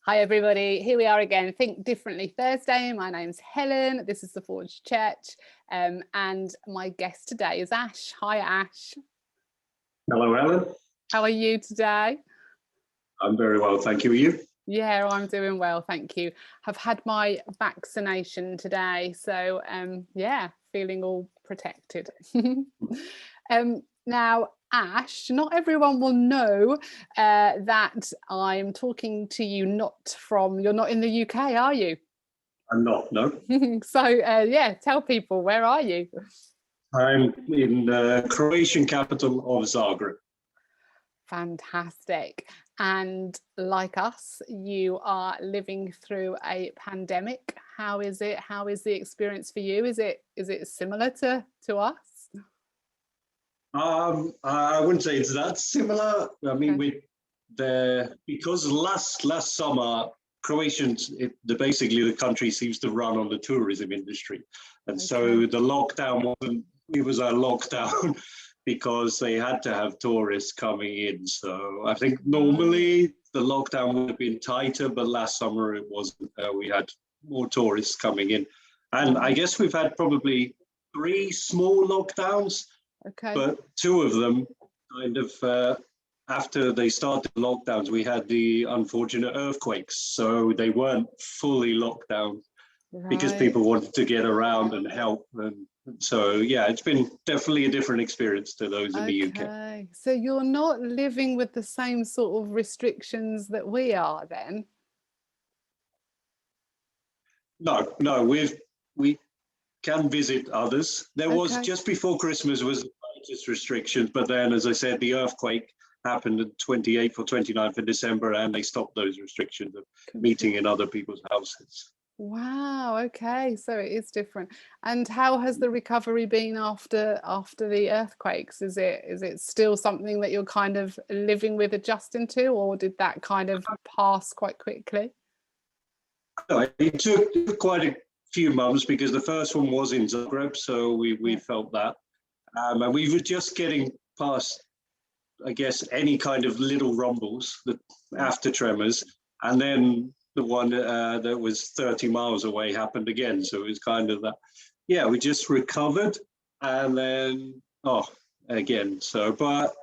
Hi everybody, here we are again, Think Differently Thursday. My name's Helen, this is the Forge Church, and my guest today is Ash. Hi Ash. Hello Helen. How are you today? I'm very well, thank you. Are you? Yeah, I'm doing well, thank you. I've had my vaccination today, so yeah, feeling all protected. Now, Ash, not everyone will know that I'm talking to you you're not in the UK, are you? I'm not, no. So, yeah, tell people, where are you? I'm in the Croatian capital of Zagreb. Fantastic. And like us, you are living through a pandemic. How is it? How is the experience for you? Is it similar to us? I wouldn't say it's that similar. I mean, because last summer Croatians, basically the country seems to run on the tourism industry, and so the lockdown was a lockdown because they had to have tourists coming in. So I think normally the lockdown would have been tighter, but last summer it wasn't. We had more tourists coming in, and I guess we've had probably 3 small lockdowns. But 2 of them kind of, after they started lockdowns, we had the unfortunate earthquakes. So they weren't fully locked down because people wanted to get around and help. And so, yeah, it's been definitely a different experience to those in the UK. So you're not living with the same sort of restrictions that we are then? No, we can visit others. There was just before Christmas was the latest restrictions, but then, as I said, the earthquake happened on 28th or 29th of December, and they stopped those restrictions of meeting in other people's houses. Wow. Okay, so it is different. And how has the recovery been after the earthquakes? Is it still something that you're kind of living with, adjusting to, or did that kind of pass quite quickly? No, it took quite a few months because the first one was in Zagreb, so we felt that, and we were just getting past, I guess, any kind of little rumbles, the after tremors, and then the one that was 30 miles away happened again. So it was kind of that, yeah, we just recovered, and then again. So, but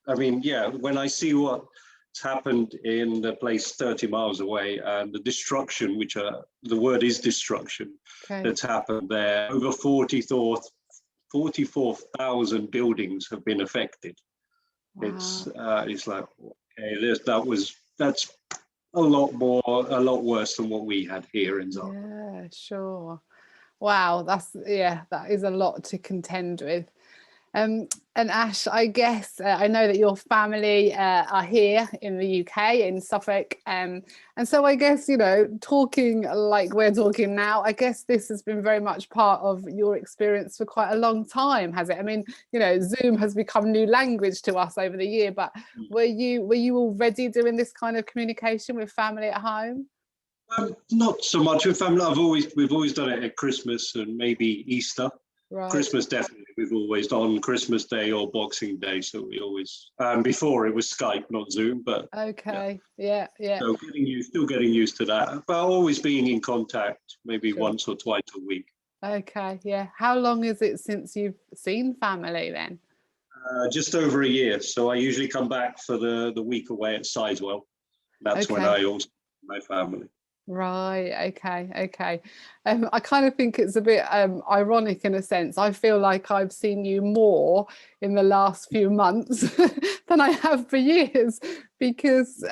I mean, yeah, when I see what's happened in the place 30 miles away and the destruction, the word is destruction, that's happened there, over 44,000 buildings have been affected. Wow. It's like, okay, that's a lot worse than what we had here in Zagreb. Yeah, sure. Wow, that is a lot to contend with. And Ash, I guess I know that your family are here in the UK, in Suffolk, and so I guess, talking like we're talking now, I guess this has been very much part of your experience for quite a long time, has it? I mean, Zoom has become new language to us over the year, but were you already doing this kind of communication with family at home? Not so much with family. We've always done it at Christmas and maybe Easter. Right. Christmas, definitely. We've always done Christmas Day or Boxing Day. So we always, before it was Skype, not Zoom, but. Okay. Yeah. So still getting used to that, but always being in contact, maybe once or twice a week. Okay. Yeah. How long is it since you've seen family then? Just over a year. So I usually come back for the week away at Sizewell. That's when I also see my family. Right. Okay. I kind of think it's a bit ironic in a sense. I feel like I've seen you more in the last few months than I have for years, because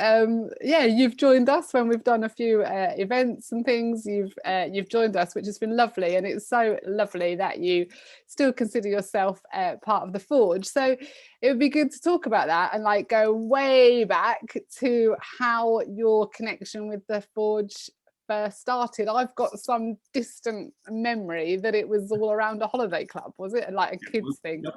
you've joined us when we've done a few events and things. You've joined us, which has been lovely, and it's so lovely that you still consider yourself part of the Forge. So it would be good to talk about that and like go way back to how your connection with the Forge first started. I've got some distant memory that it was all around a holiday club. Was it like a kids thing? Yep.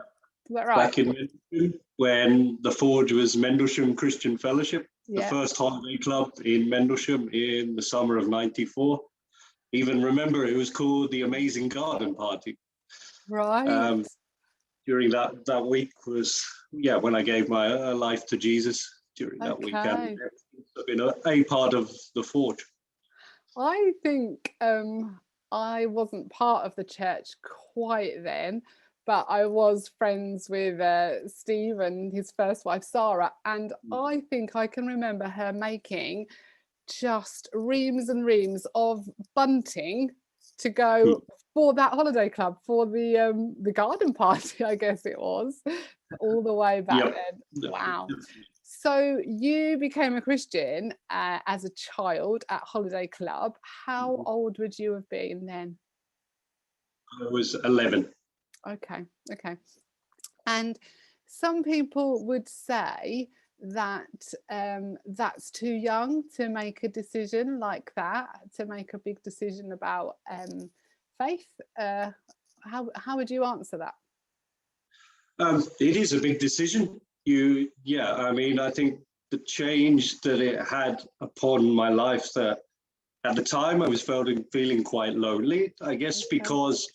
Is that right? Back in Mendlesham, when the Forge was Mendlesham Christian Fellowship, the first holiday club in Mendlesham in the summer of '94. Even remember, it was called the Amazing Garden Party. Right. During that week was when I gave my life to Jesus during that weekend. have been a part of the Forge. I think I wasn't part of the church quite then, but I was friends with Steve and his first wife, Sarah. And I think I can remember her making just reams and reams of bunting to go for that holiday club, for the garden party, I guess it was, all the way back then. Wow. So you became a Christian as a child at Holiday Club. How old would you have been then? I was 11. Okay. And some people would say that that's too young to make a decision like that, to make a big decision about faith. How would you answer that? It is a big decision. I mean, I think the change that it had upon my life, that at the time I was feeling quite lonely, I guess, because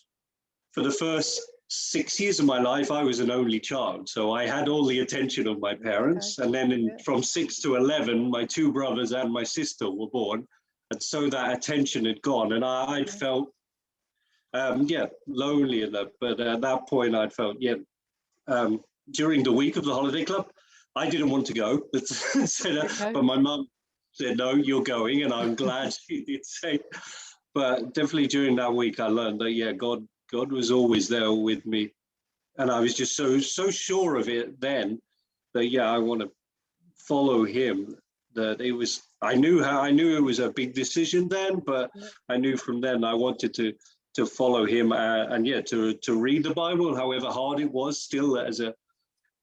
for the first 6 years of my life, I was an only child. So I had all the attention of my parents. And then from 6 to 11, my two brothers and my sister were born. And so that attention had gone. And I'd felt, lonely in that. But at that point, I'd felt, during the week of the holiday club, I didn't want to go. But my mum said, no, you're going. And I'm glad she did say. But definitely during that week, I learned that, God was always there with me. And I was just so sure of it then that, I want to follow him. That it was, I knew it was a big decision then, but I knew from then I wanted to follow him to read the Bible, however hard it was still as an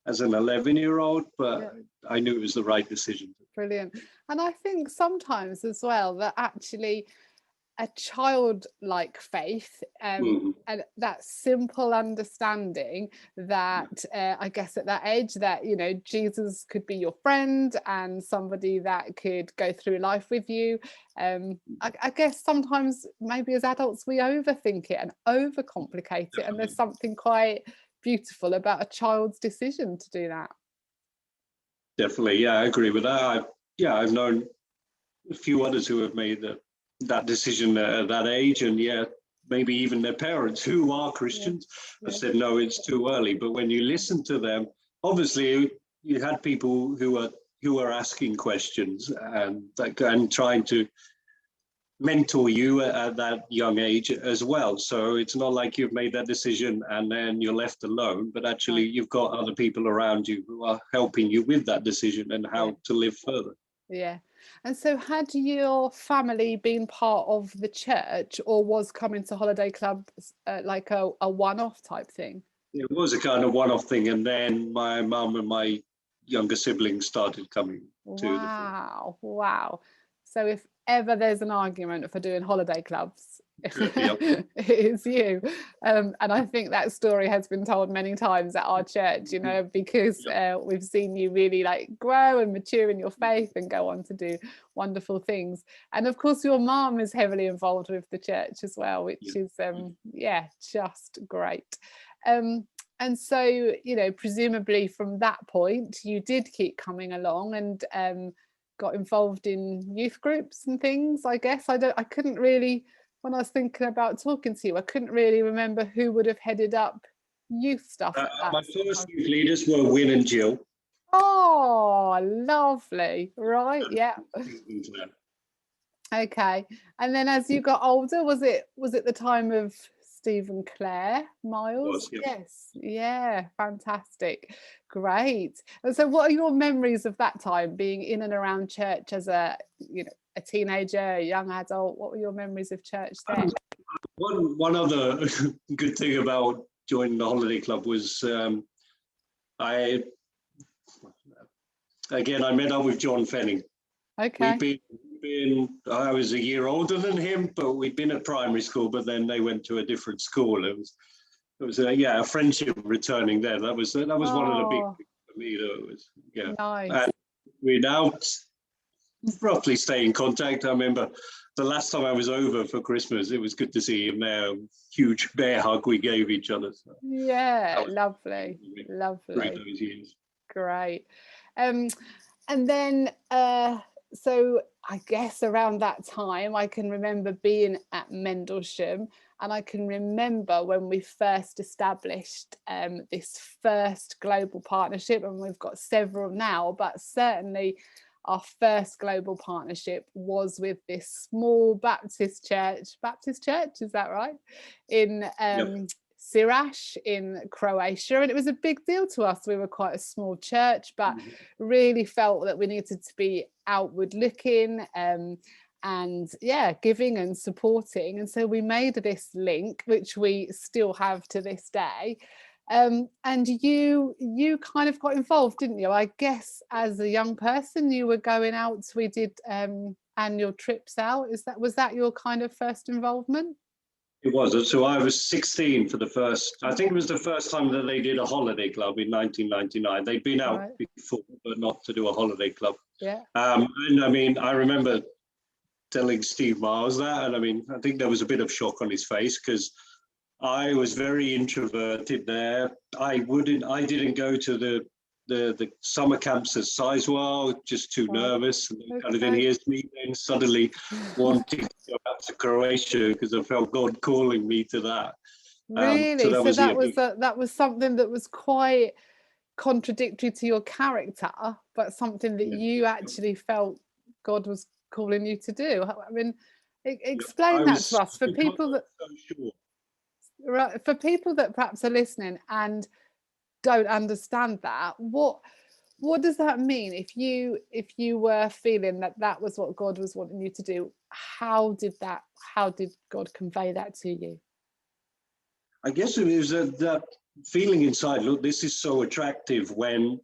11-year-old, but I knew it was the right decision. Brilliant. And I think sometimes as well that actually a childlike faith and that simple understanding that I guess at that age that Jesus could be your friend and somebody that could go through life with you. I guess sometimes maybe as adults we overthink it and overcomplicate it, and there's something quite beautiful about a child's decision to do that. Definitely, I agree with that. I've known a few others who have made that decision at that age, and maybe even their parents who are Christians have said no, it's too early. But when you listen to them, obviously you had people who are asking questions and trying to mentor you at that young age as well. So it's not like you've made that decision and then you're left alone, but actually you've got other people around you who are helping you with that decision and how to live further. Yeah. And so had your family been part of the church, or was coming to Holiday Club like a one-off type thing? It was a kind of one-off thing, and then my mum and my younger siblings started coming to the Wow. So if ever there's an argument for doing holiday clubs, it is you. And I think that story has been told many times at our church, because we've seen you really grow and mature in your faith and go on to do wonderful things. And of course your mom is heavily involved with the church as well, which is just great. And so presumably from that point you did keep coming along and got involved in youth groups and things, I guess. I couldn't really, when I was thinking about talking to you, I couldn't really remember who would have headed up youth stuff. My first youth leaders were Win and Jill. Oh, lovely. Right, yeah. Okay. And then as you got older, was it the time of Steve and Claire Miles? Yes. Yeah, fantastic. Great. And so what are your memories of that time, being in and around church as a teenager, a young adult? What were your memories of church then? One other good thing about joining the holiday club was I met up with John Fenning. Okay. I was a year older than him, but we'd been at primary school, but then they went to a different school. It was a friendship returning there. That was one of the big things for me. That was nice. And we now roughly stay in contact. I remember the last time I was over for Christmas, it was good to see him there. Huge bear hug we gave each other. So lovely. Great those years. Great. And then so I guess around that time, I can remember being at Mendlesham, and I can remember when we first established this first global partnership, and we've got several now, but certainly our first global partnership was with this small Baptist church, is that right? In Sirac in Croatia, and it was a big deal to us. We were quite a small church, but really felt that we needed to be outward looking and giving and supporting. And so we made this link, which we still have to this day. And you kind of got involved, didn't you? I guess as a young person, you were going out. We did annual trips out. Was that your kind of first involvement? It was. So I was 16 for the first, I think it was the first time that they did a holiday club in 1999. They'd been out before, but not to do a holiday club. Yeah. And I mean, I remember telling Steve Miles that, and I mean, I think there was a bit of shock on his face because I was very introverted there. I didn't go to the summer camps at Sizewell, just too nervous. And kind of then here's me then suddenly wanting to go back to Croatia because I felt God calling me to that. Really? So that was something that was quite contradictory to your character, but something that you actually felt God was calling you to do. I mean, explain that to us for people that for people that perhaps are listening and don't understand that. What does that mean? If you were feeling that was what God was wanting you to do, how did God convey that to you? I guess it was that feeling inside, look, this is so attractive, when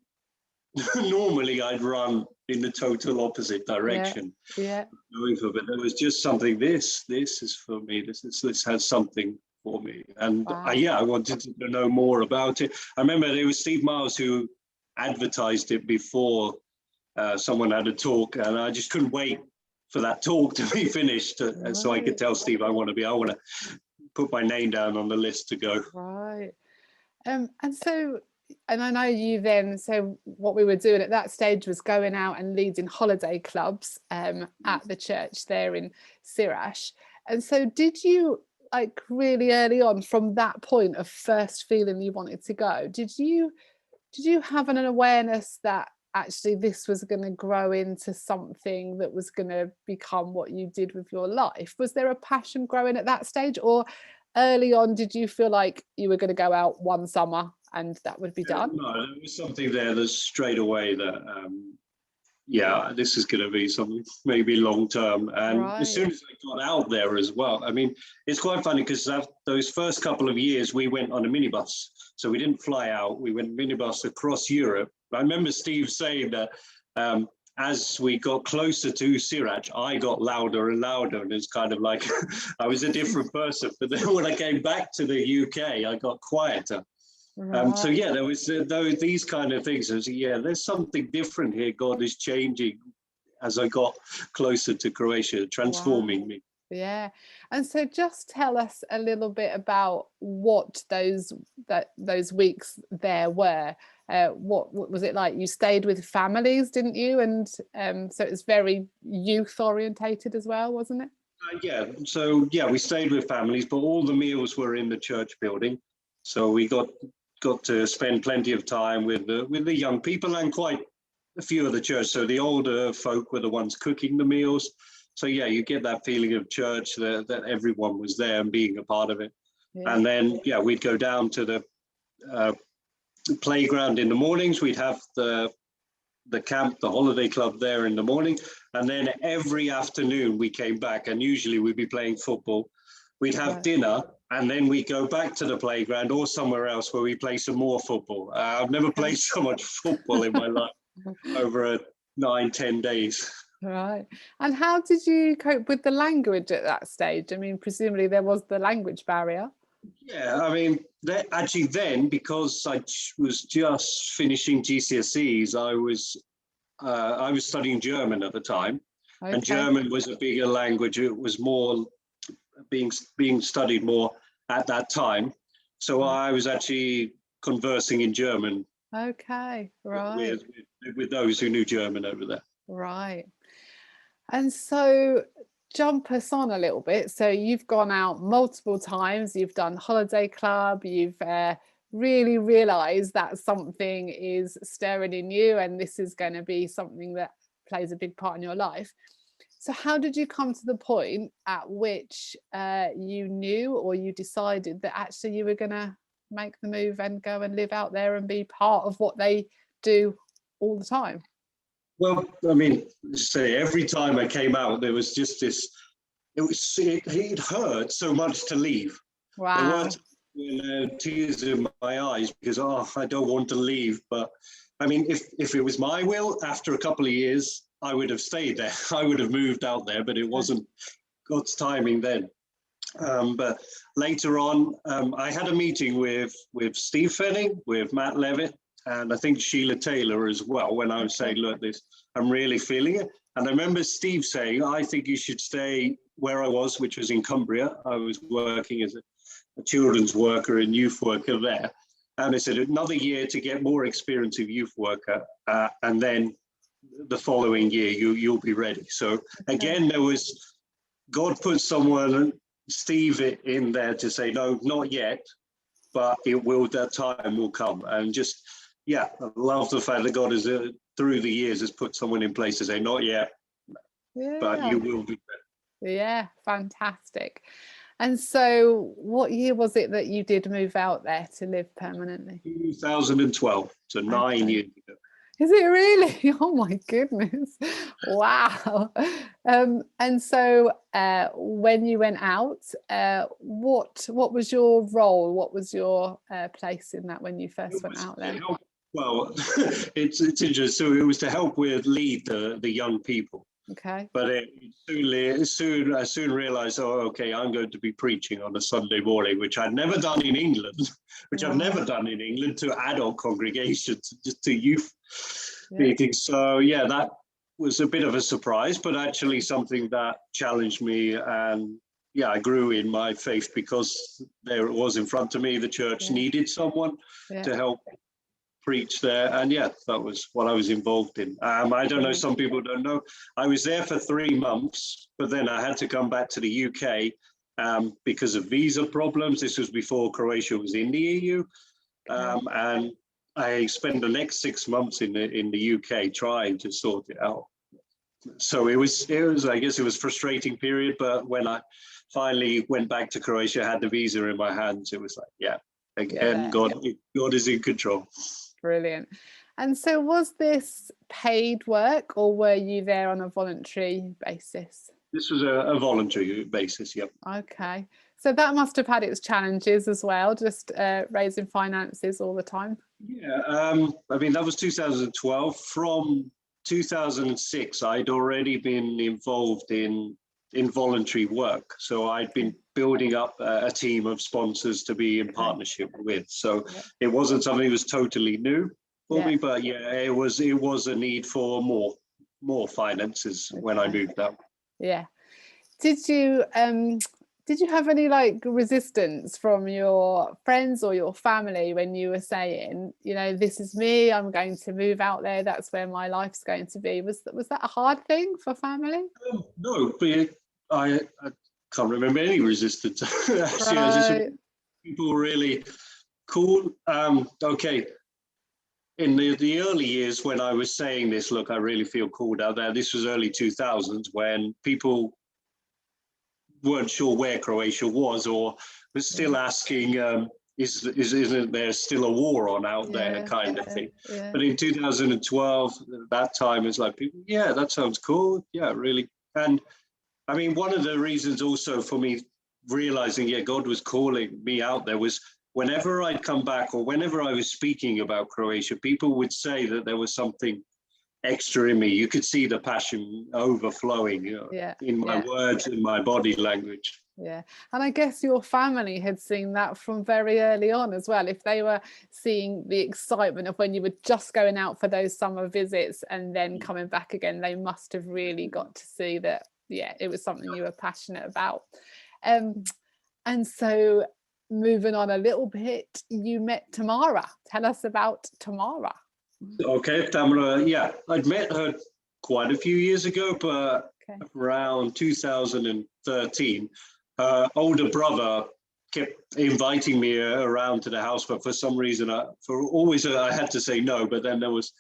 normally I'd run in the total opposite direction. Yeah. But there was just something, this is for me, this has something for me. And I wanted to know more about it. I remember there was Steve Miles who advertised it before someone had a talk, and I just couldn't wait for that talk to be finished, so I could tell Steve I want to put my name down on the list to go. Right. And I know you then, so what we were doing at that stage was going out and leading holiday clubs at the church there in Sirac. And so did you, like, really early on, from that point of first feeling you wanted to go, did you have an awareness that actually this was going to grow into something that was going to become what you did with your life? Was there a passion growing at that stage, or early on did you feel like you were going to go out one summer and that would be done? No, there was something there that straight away that this is going to be something maybe long term. And as soon as I got out there as well, I mean, it's quite funny because those first couple of years we went on a minibus. So we didn't fly out, we went minibus across Europe. I remember Steve saying that as we got closer to Sirac, I got louder and louder, and it's kind of like I was a different person. But then when I came back to the UK, I got quieter. So there was these kind of things. There's something different here. God is changing as I got closer to Croatia, transforming me. Yeah. And so just tell us a little bit about what those weeks there were. What was it like? You stayed with families, didn't you? And so it was very youth orientated as well, wasn't it? So we stayed with families, but all the meals were in the church building. So we got to spend plenty of time with the young people and quite a few of the church. So the older folk were the ones cooking the meals. So you get that feeling of church that everyone was there and being a part of it. Yeah. And then we'd go down to the playground in the mornings. We'd have the camp, the holiday club there in the morning, and then every afternoon we came back, and usually we'd be playing football. We'd have dinner, and then we go back to the playground or somewhere else where we play some more football. I've never played so much football in my life over 9-10 days. Right. And how did you cope with the language at that stage? I mean, presumably there was the language barrier. Yeah, I mean, actually then, because I was just finishing GCSEs, I was studying German at the time. Okay. And German was a bigger language. It was more being studied more at that time. So I was actually conversing in German. Okay, right. With those who knew German over there. Right. And so jump us on a little bit. So you've gone out multiple times, you've done holiday club, you've really realized that something is stirring in you and this is going to be something that plays a big part in your life. So how did you come to the point at which you knew or you decided that actually you were going to make the move and go and live out there and be part of what they do all the time? Well, I mean, say every time I came out, there was just this. It hurt so much to leave. There Wow. were tears in my eyes because I don't want to leave. But I mean, if it was my will, after a couple of years, I would have stayed there. I would have moved out there, but it wasn't God's timing then. But later on, I had a meeting with Steve Fenning, with Matt Levitt, and I think Sheila Taylor as well, when I was saying, look, I'm really feeling it. And I remember Steve saying, I think you should stay where I was, which was in Cumbria. I was working as a children's worker and youth worker there. And I said, another year to get more experience of youth worker. And then the following year, you'll be ready. So again, God put someone, Steve, in there to say, no, not yet, but that time will come. And just, I love the fact that God has, through the years, has put someone in place to say, not yet, but you will be ready. Yeah, fantastic. And so what year was it that you did move out there to live permanently? 2012, so 9 years ago. Is it really? Oh my goodness. Wow. And so when you went out, what was your role? What was your place in that when you first went out there? Well, it's interesting. So it was to help lead the young people. Okay. But I soon realized, okay, I'm going to be preaching on a Sunday morning, which I'd never done in England, I've never done in England to adult congregations, just to youth meetings. So that was a bit of a surprise, but actually something that challenged me. And I grew in my faith because there it was in front of me. The church needed someone to help preach there, and that was what I was involved in. I don't know, some people don't know, I was there for 3 months, but then I had to come back to the UK because of visa problems. This was before Croatia was in the EU, and I spent the next 6 months in the UK trying to sort it out. So it was I guess it was a frustrating period, but when I finally went back to Croatia, had the visa in my hands, it was like, again, God is in control. Brilliant. And so was this paid work or were you there on a voluntary basis? This was a voluntary basis, Okay. So that must have had its challenges as well, just raising finances all the time. I mean, that was 2012. From 2006, I'd already been involved in voluntary work. So I'd been building up a team of sponsors to be in partnership with. So it wasn't something that was totally new for me, but it was a need for more finances when I moved out. Yeah. Did you have any resistance from your friends or your family when you were saying, this is me, I'm going to move out there, that's where my life's going to be? Was that a hard thing for family? No, but I can't remember any resistance. Actually, people were really cool. Okay. In the early years when I was saying this, look, I really feel called out there. This was early 2000s when people weren't sure where Croatia was, or was still asking, isn't there still a war on out there, kind of thing. But in 2012, that time is like, people, that sounds cool. Really. And I mean, one of the reasons also for me realizing, God was calling me out there was whenever I'd come back or whenever I was speaking about Croatia, people would say that there was something extra in me. You could see the passion overflowing in my words, in my body language. Yeah. And I guess your family had seen that from very early on as well. If they were seeing the excitement of when you were just going out for those summer visits and then coming back again, they must have really got to see that, it was something you were passionate about. And so moving on a little bit, you met Tamara. Tell us about Tamara. Okay, Tamara, I'd met her quite a few years ago, but around 2013, her older brother kept inviting me around to the house, but for some reason, I had to say no. But then there was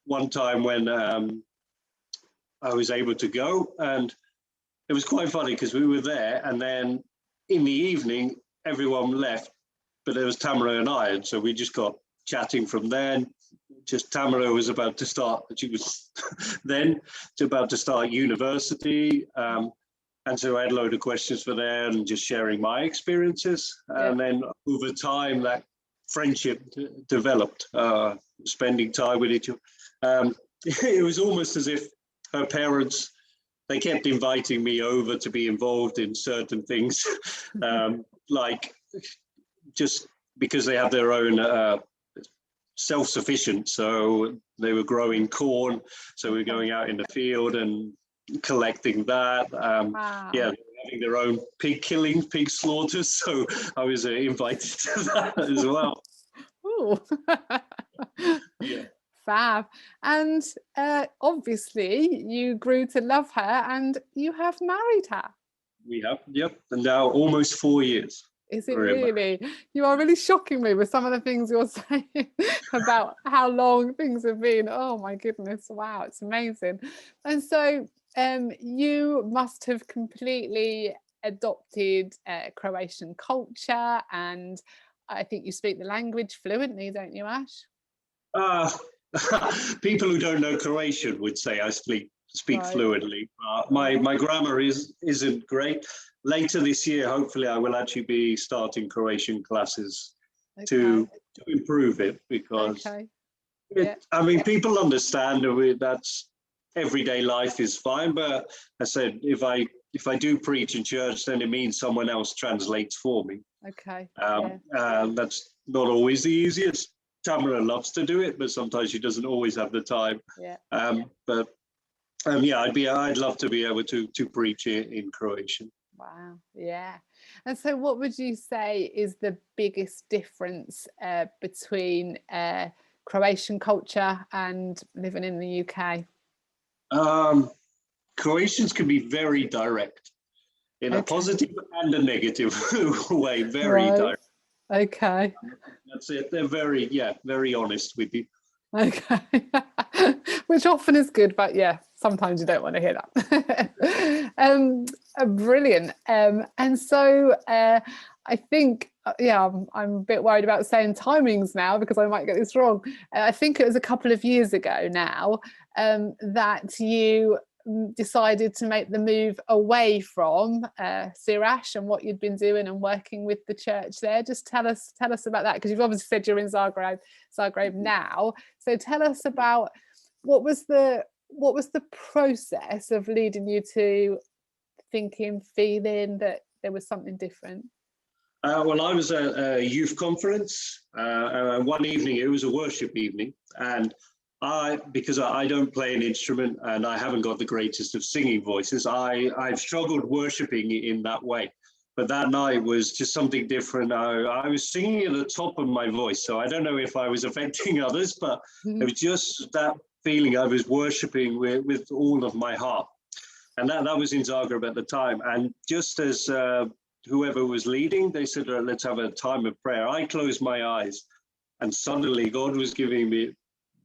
one time when I was able to go, and it was quite funny because we were there, and then in the evening, everyone left, but there was Tamara and I, and so we just got chatting from then. Just Tamara was about to start, she was then about to start university. And so I had a load of questions for them and just sharing my experiences. And then over time, that friendship developed, spending time with each other. It was almost as if her parents, they kept inviting me over to be involved in certain things, like just because they have their own self-sufficient. So they were growing corn. So we were going out in the field and collecting that. Wow. Yeah, having their own pig slaughters. So I was invited to that as well. Ooh. Yeah. Fab. And obviously you grew to love her and you have married her. We have, yep. And now almost 4 years. Is it really? You are really shocking me with some of the things you're saying about how long things have been. Oh my goodness. Wow. It's amazing. And so you must have completely adopted Croatian culture, and I think you speak the language fluently, don't you, Ash? People who don't know Croatian would say I speak fluently. My grammar isn't great. Later this year, hopefully, I will actually be starting Croatian classes to improve it, because I mean, people understand that's everyday life is fine. But I said, if I do preach in church, then it means someone else translates for me. That's not always the easiest. Tamara loves to do it, but sometimes she doesn't always have the time. I'd love to be able to preach in Croatian. Wow. Yeah. And so what would you say is the biggest difference between Croatian culture and living in the UK? Croatians can be very direct in a positive and a negative way. Very direct. Okay. That's it. They're very honest with you. Okay. Which often is good, but sometimes you don't want to hear that. Brilliant. And so I think, I'm a bit worried about saying timings now because I might get this wrong. I think it was a couple of years ago now that you decided to make the move away from Sirash and what you'd been doing and working with the church there. Just tell us about that, because you've obviously said you're in Zagreb now. So tell us about what was the process of leading you to feeling that there was something different? Well, I was at a youth conference one evening. It was a worship evening, and because I don't play an instrument and I haven't got the greatest of singing voices, I've struggled worshiping in that way. But that night was just something different. I was singing at the top of my voice, so I don't know if I was affecting others, but it was just that feeling. I was worshiping with all of my heart. And that was in Zagreb at the time. And just as whoever was leading, they said, let's have a time of prayer. I closed my eyes, and suddenly God was giving me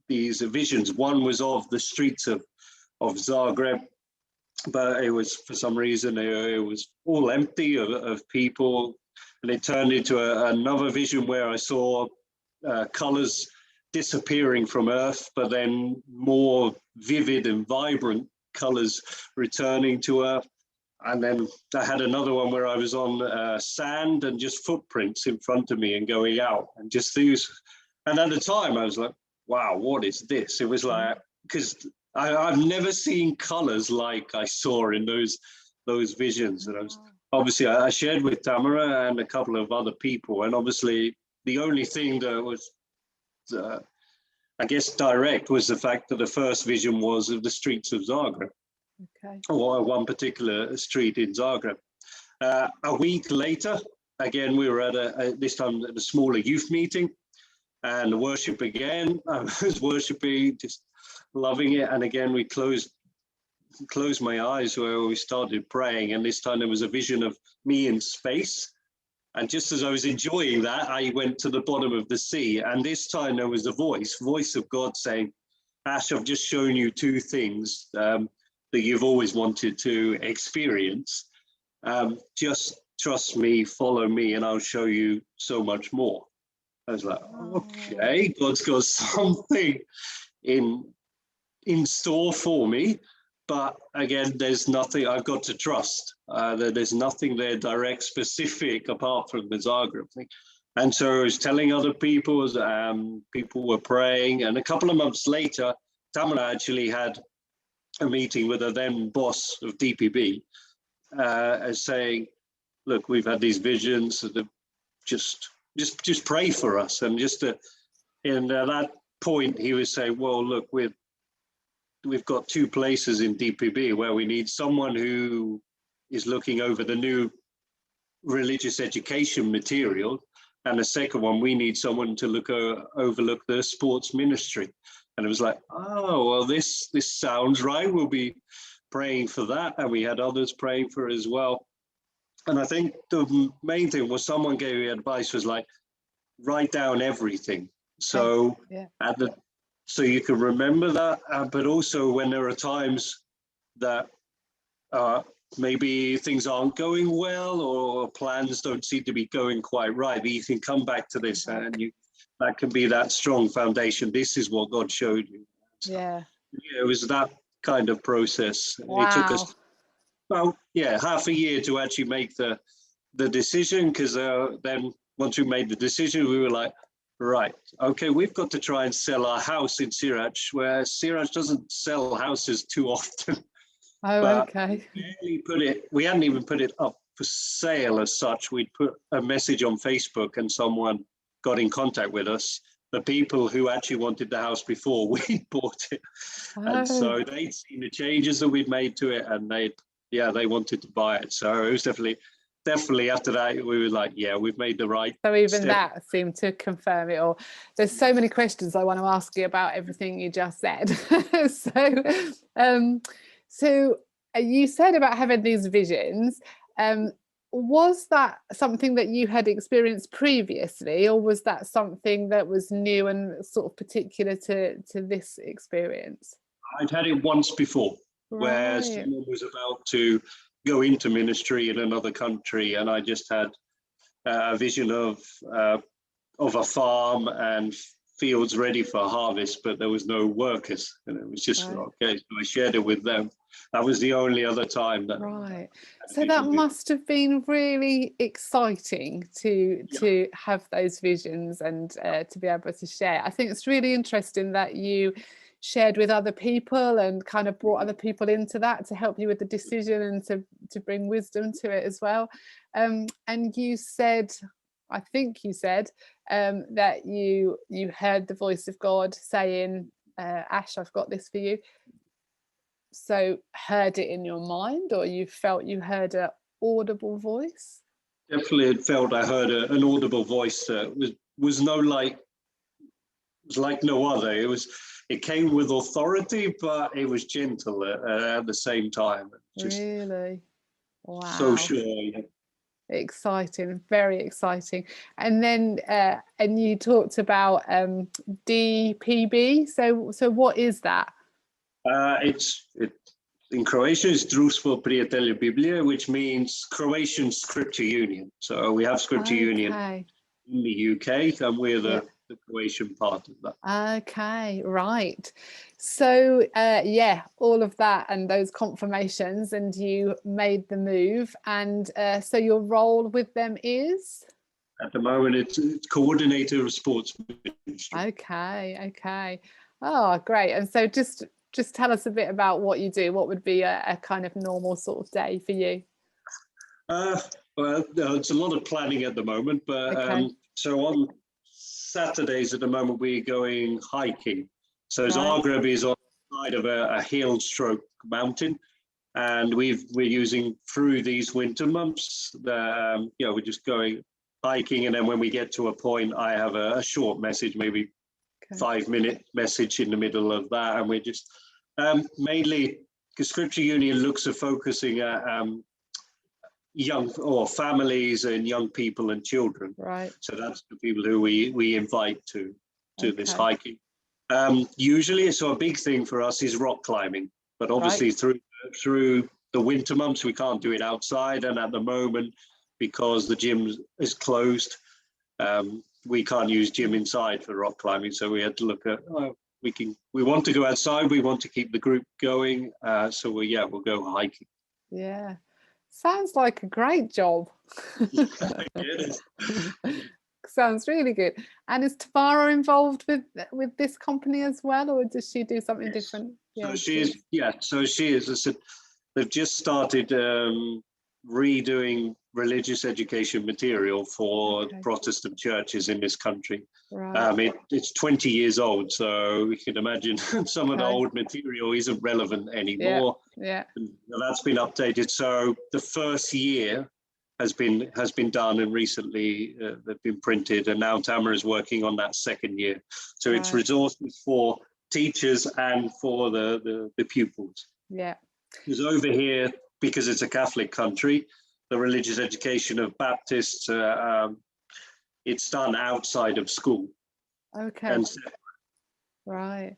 these visions. One was of the streets of Zagreb, but it was, for some reason, it was all empty of people. And it turned into another vision where I saw colors disappearing from Earth, but then more vivid and vibrant colors returning to Earth. And then I had another one where I was on sand and just footprints in front of me and going out, and just these. And at the time I was like, wow, what is this? It was like, because I've never seen colors like I saw in those visions. And I shared with Tamara and a couple of other people. And obviously the only thing that was, I guess, direct was the fact that the first vision was of the streets of Zagreb. Or one particular street in Zagreb. A week later, again, we were at this time at a smaller youth meeting, and worship again. I was worshiping, just loving it. And again, we closed closed my eyes where we started praying, and this time there was a vision of me in space. And just as I was enjoying that, I went to the bottom of the sea. And this time there was a voice of God saying, Ash, I've just shown you two things that you've always wanted to experience. Just trust me, follow me, and I'll show you so much more. I was like, okay, God's got something in store for me. But again, there's nothing I've got to trust. There's nothing there direct, specific, apart from the Zagreb thing. And so I was telling other people, people were praying. And a couple of months later, Tamara actually had a meeting with a then boss of DPB, saying, look, we've had these visions, just pray for us. And and at that point, he was saying, well, look, we've got two places in DPB where we need someone who is looking over the new religious education material. And the second one, we need someone to overlook the sports ministry. And it was like, oh, well, this sounds right. We'll be praying for that. And we had others praying for it as well. And I think the main thing was someone gave me advice was like, write down everything. So so you can remember that, but also when there are times that maybe things aren't going well or plans don't seem to be going quite right, but you can come back to this and that can be that strong foundation. This is what God showed you. So, it was that kind of process. Wow. It took us, half a year to actually make the decision, because then once we made the decision, we were like, right, okay, we've got to try and sell our house in Sirac, where Sirac doesn't sell houses too often. Oh, okay. We hadn't even put it up for sale as such. We'd put a message on Facebook and someone got in contact with us. The people who actually wanted the house before we bought it. And so they'd seen the changes that we'd made to it, and they wanted to buy it. So it was definitely after that, we were like, we've made the right So even step. that seemed to confirm it all. There's so many questions I want to ask you about everything you just said. So you said about having these visions. Was that something that you had experienced previously, or was that something that was new and sort of particular to this experience? I'd had it once before, where someone was about to go into ministry in another country, and I just had a vision of a farm and fields ready for harvest, but there was no workers, and it was just okay. So I shared it with them. That was the only other time that. So that must have been really exciting to have those visions and to be able to share. I think it's really interesting that you shared with other people and kind of brought other people into that to help you with the decision and to bring wisdom to it as well. And you said, I think you said that you heard the voice of God saying, Ash, I've got this for you. So heard it in your mind, or you felt you heard an audible voice? Definitely, it felt I heard an audible voice that was like no other. It came with authority, but it was gentle at the same time. Really? Wow. So sure. Exciting, very exciting. And then and you talked about DPB. So what is that? In Croatian, it's Društvo Prijatelja Biblije, which means Croatian Scripture Union. So we have Scripture Union in the UK, and we're the Croatian part of that. Okay, right. So all of that and those confirmations, and you made the move, and so your role with them is? At the moment, it's coordinator of sports ministry. Okay. Oh, great. And so just tell us a bit about what you do. What would be a kind of normal sort of day for you? Well, it's a lot of planning at the moment, but so on Saturdays at the moment we're going hiking. So Zagreb is on the side of a hill stroke mountain, and we're using through these winter months. We're just going hiking, and then when we get to a point, I have a short message, maybe 5-minute message in the middle of that, and we're just mainly Scripture Union looks at focusing at young or families and young people and children. Right. So that's the people who we invite to this Okay. hiking. Usually, so a big thing for us is rock climbing, but obviously through the winter months we can't do it outside, and at the moment, because the gym is closed, we can't use gym inside for rock climbing. So we had to look at we want to go outside, we want to keep the group going, so we'll go hiking. Yeah, sounds like a great job. Sounds really good. And is Tavara involved with this company as well, or does she do something different? So she is. Yeah, so she is. I said they've just started redoing religious education material for Protestant churches in this country. Right. It's 20 years old, so we can imagine some of the old material isn't relevant anymore. Yeah. And that's been updated. So the first year has been done, and recently they've been printed, and now Tamara is working on that second year. So it's resources for teachers and for the pupils. Yeah. Because over here, because it's a Catholic country, the religious education of Baptists, it's done outside of school. Okay. Right.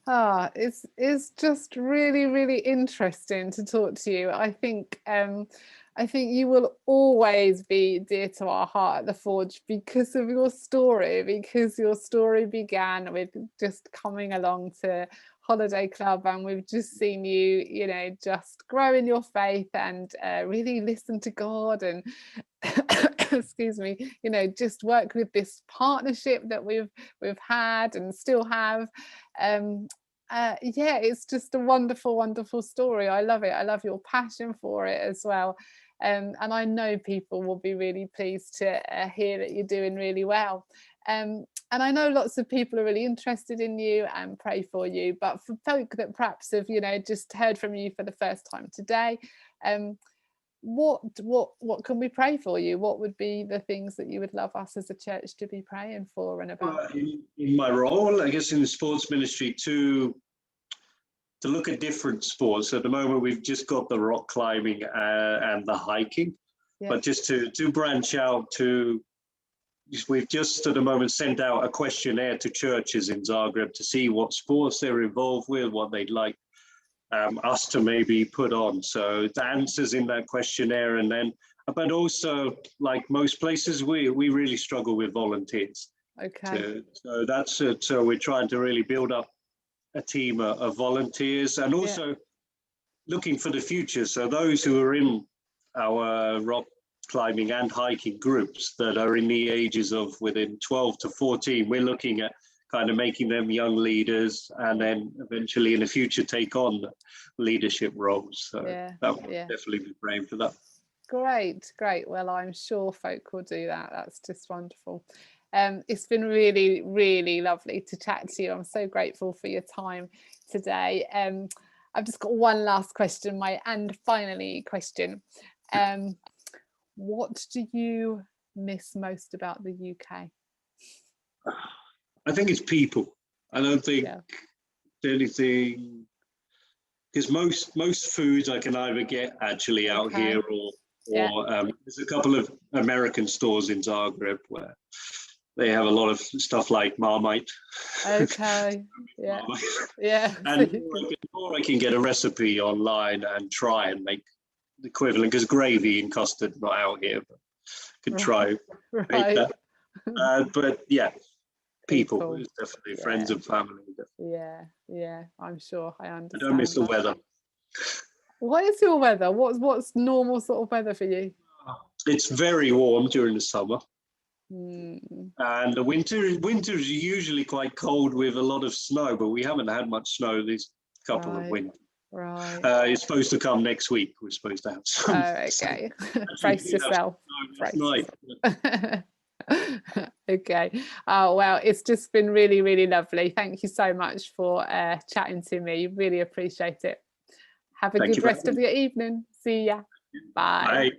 It's just really, really interesting to talk to you. I think you will always be dear to our heart at the Forge because of your story, because your story began with just coming along to Holiday Club, and we've just seen you, just grow in your faith and really listen to God and excuse me, just work with this partnership that we've had and still have. It's just a wonderful, wonderful story. I love it. I love your passion for it as well. And I know people will be really pleased to hear that you're doing really well. And I know lots of people are really interested in you and pray for you, but for folk that perhaps have, just heard from you for the first time today, what can we pray for you? What would be the things that you would love us as a church to be praying for and about? In my role, I guess, in the sports ministry, to look at different sports. At the moment, we've just got the rock climbing and the hiking, but just to branch out to, we've just at the moment sent out a questionnaire to churches in Zagreb to see what sports they're involved with, what they'd like us to maybe put on. So the answers in that questionnaire, and then, but also, like most places, we really struggle with volunteers. Okay. So that's it. So we're trying to really build up a team of volunteers, and also looking for the future. So those who are in our rock climbing and hiking groups that are in the ages of within 12 to 14, we're looking at kind of making them young leaders, and then eventually in the future take on leadership roles. So that would definitely be praying for that. Great. Well, I'm sure folk will do that. That's just wonderful. It's been really, really lovely to chat to you. I'm so grateful for your time today. I've just got one last question, finally question. What do you miss most about the UK? I think it's people. I don't think anything, because most foods I can either get actually out here, or there's a couple of American stores in Zagreb where they have a lot of stuff like Marmite. Okay. Or I can get a recipe online and try and make the equivalent, because gravy and custard not out here, but could try make that. But people is definitely friends and family. I'm sure I understand. I don't miss the weather. What is your weather? What's normal sort of weather for you? It's very warm during the summer. And the winter is usually quite cold with a lot of snow, but we haven't had much snow these couple of winters. Right. It's supposed to come next week. We're supposed to have some. Oh, okay. Brace yourself. Okay. Oh, well, it's just been really, really lovely. Thank you so much for chatting to me. Really appreciate it. Have a good rest of your evening. See ya. Bye. Bye.